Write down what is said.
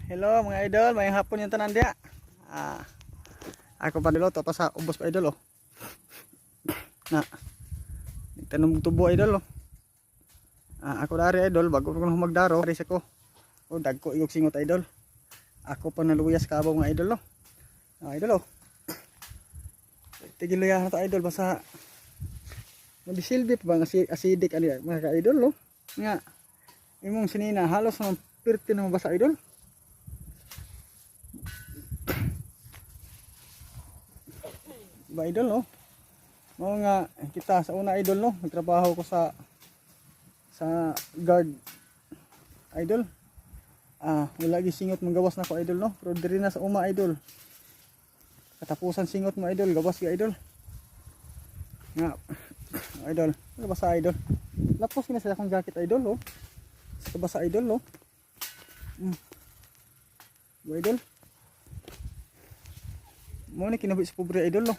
Hello mga idol, mayang hapon yung tanan dia. Ako pa niloto pa sa ubos pa idol oh. Na. Nagtanom tubo idol oh. Ako dari idol bago ko magdaro, ris ako. Oh dagko igog singot idol. Ako pa naluyas kabaw mga idol oh. Idol oh. Tigil luya na to idol basa. Mabisilbi pa bang acidic ani mga idol oh. Nga. Imong sinina halos ng pirti na mabasa idol. Ba idol no? Mao nga kita sa una idol no, nagtrabaho ko sa guard idol. Wala gi singot manggawas na ko idol no, pero diri na sa uma idol. Katapusan singot mo idol, gawas gi idol. Nga idol, ano ba sa idol? Lapos kina sa akong jacket idol oh. Sa basa idol no. Ba idol? Mo ni kinabuhi sa pobre idol no.